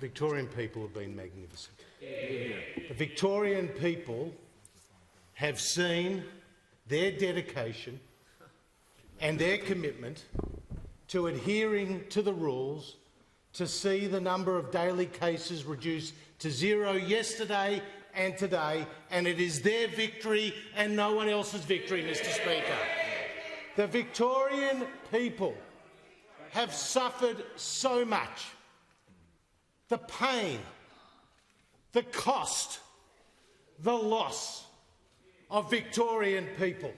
Victorian people have been magnificent. The Victorian people have seen their dedication and their commitment to adhering to the rules to see the number of daily cases reduced to 0 yesterday and today, and it is their victory and no one else's victory, Mr. Speaker. The Victorian people have suffered so much. The pain, the cost, the loss of Victorian people.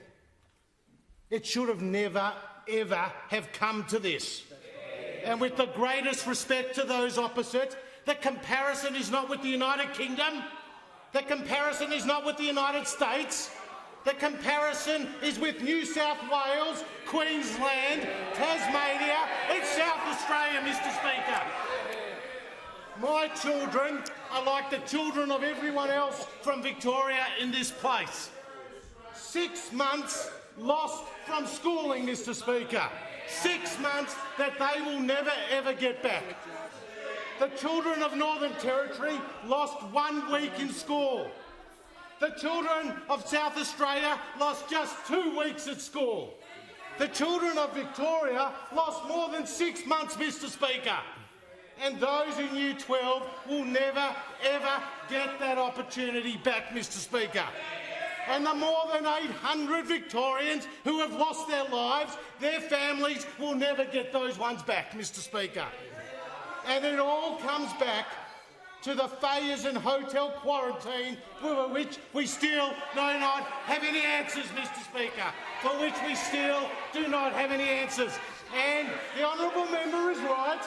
It should have never, ever have come to this. And with the greatest respect to those opposite, the comparison is not with the United Kingdom. The comparison is not with the United States. The comparison is with New South Wales, Queensland, Tasmania and South Australia, Mr. Speaker. My children are like the children of everyone else from Victoria in this place. 6 months lost from schooling, Mr. Speaker. 6 months that they will never ever get back. The children of Northern Territory lost 1 week in school. The children of South Australia lost just 2 weeks at school. The children of Victoria lost more than 6 months, Mr. Speaker. And those in Year 12 will never, ever get that opportunity back, Mr. Speaker. And the more than 800 Victorians who have lost their lives, their families will never get those ones back, Mr. Speaker. And it all comes back to the failures in hotel quarantine, for which we still do not have any answers, Mr. Speaker, for which we still do not have any answers. And the honourable member is right.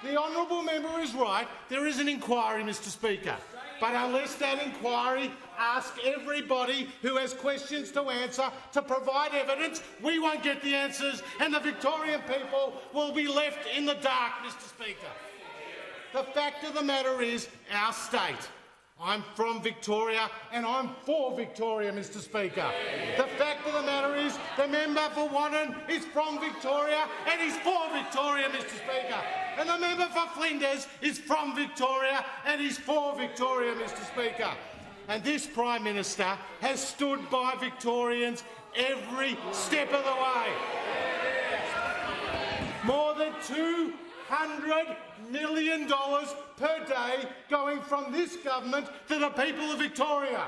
The honourable member is right. There is an inquiry, Mr. Speaker. But unless that inquiry asks everybody who has questions to answer to provide evidence, we won't get the answers and the Victorian people will be left in the dark, Mr. Speaker. The fact of the matter is our state. I'm from Victoria and I'm for Victoria, Mr. Speaker. The fact of the matter is the member for Wannon is from Victoria and he's for Victoria, Mr. Speaker. And the member for Flinders is from Victoria and he's for Victoria, Mr. Speaker. And this Prime Minister has stood by Victorians every step of the way. More than $200 million per day going from this government to the people of Victoria.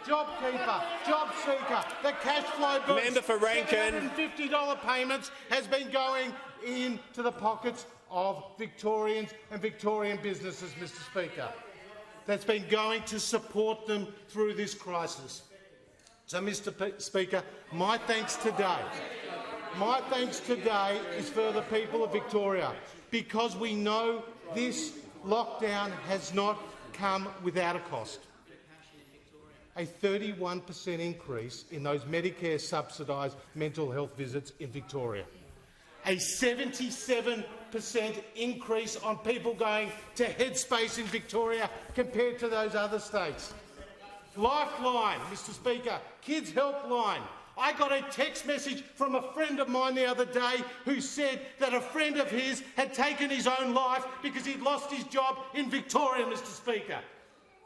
JobKeeper, JobSeeker, the cash flow boost, Member for Rankin. $750 payments has been going into the pockets of Victorians and Victorian businesses, Mr. Speaker. That's been going to support them through this crisis. So, Mr. Speaker, my thanks today is for the people of Victoria, because we know this lockdown has not come without a cost. A 31% increase in those Medicare subsidised mental health visits in Victoria. A 77% increase on people going to Headspace in Victoria compared to those other states. Lifeline, Mr. Speaker, Kids Helpline. I got a text message from a friend of mine the other day who said that a friend of his had taken his own life because he'd lost his job in Victoria, Mr. Speaker.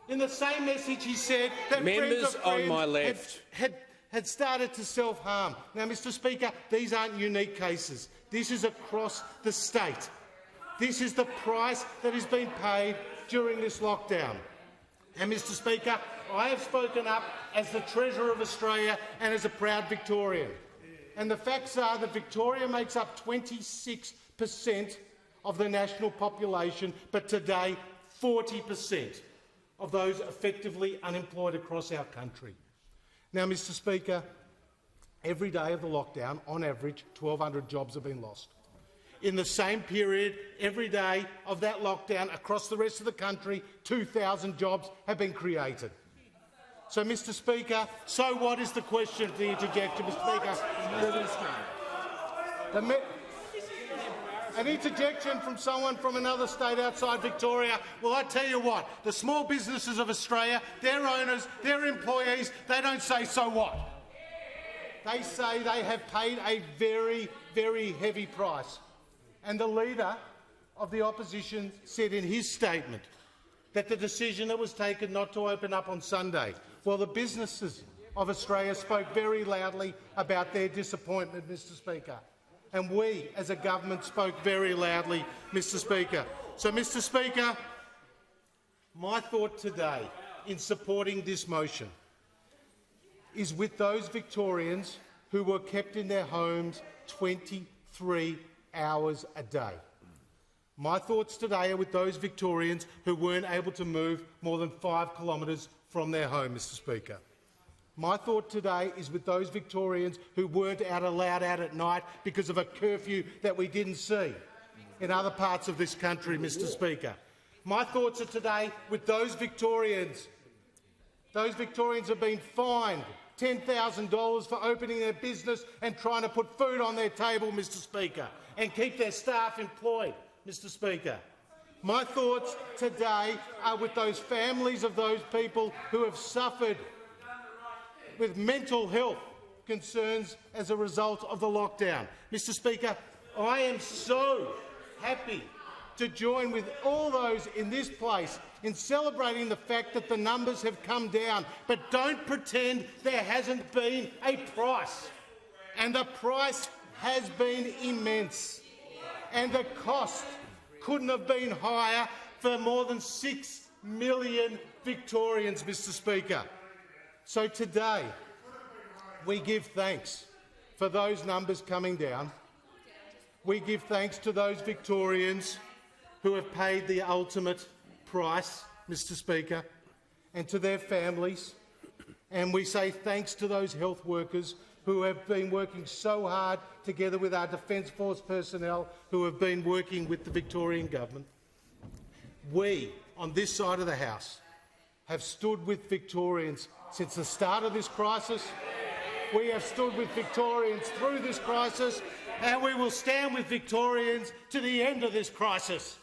In the same message he said that Members friends of friends on my left had started to self-harm. Now, Mr. Speaker, these aren't unique cases. This is across the state. This is the price that has been paid during this lockdown. And, Mr. Speaker, I have spoken up as the Treasurer of Australia and as a proud Victorian. And the facts are that Victoria makes up 26% of the national population, but today 40% of those effectively unemployed across our country. Now, Mr. Speaker, every day of the lockdown, on average, 1,200 jobs have been lost. In the same period, every day of that lockdown across the rest of the country, 2,000 jobs have been created. So, Mr. Speaker, so what is the question of the interjection, Mr. Speaker? An interjection from someone from another state outside Victoria. Well, I tell you what, the small businesses of Australia, their owners, their employees, they don't say so what. They say they have paid a very, very heavy price. And the leader of the opposition said in his statement that the decision that was taken not to open up on Sunday, well, the businesses of Australia spoke very loudly about their disappointment, Mr Speaker. And we, as a government, spoke very loudly, Mr Speaker. So, Mr Speaker, my thought today in supporting this motion is with those Victorians who were kept in their homes 23 hours a day. My thoughts today are with those Victorians who weren't able to move more than 5 kilometres from their home, Mr Speaker. My thought today is with those Victorians who weren't allowed out at night because of a curfew that we didn't see in other parts of this country, Mr Speaker. My thoughts are today with those Victorians. Those Victorians have been fined $10,000 for opening their business and trying to put food on their table, Mr Speaker, and keep their staff employed, Mr Speaker. My thoughts today are with those families of those people who have suffered with mental health concerns as a result of the lockdown. Mr Speaker, I am so happy to join with all those in this place in celebrating the fact that the numbers have come down, but don't pretend there hasn't been a price. And the price has been immense. And the cost couldn't have been higher for more than 6 million Victorians, Mr Speaker. So today, we give thanks for those numbers coming down. We give thanks to those Victorians who have paid the ultimate price, Mr Speaker, and to their families. And we say thanks to those health workers who have been working so hard together with our Defence Force personnel who have been working with the Victorian government. We, on this side of the House, have stood with Victorians since the start of this crisis. We have stood with Victorians through this crisis, and we will stand with Victorians to the end of this crisis.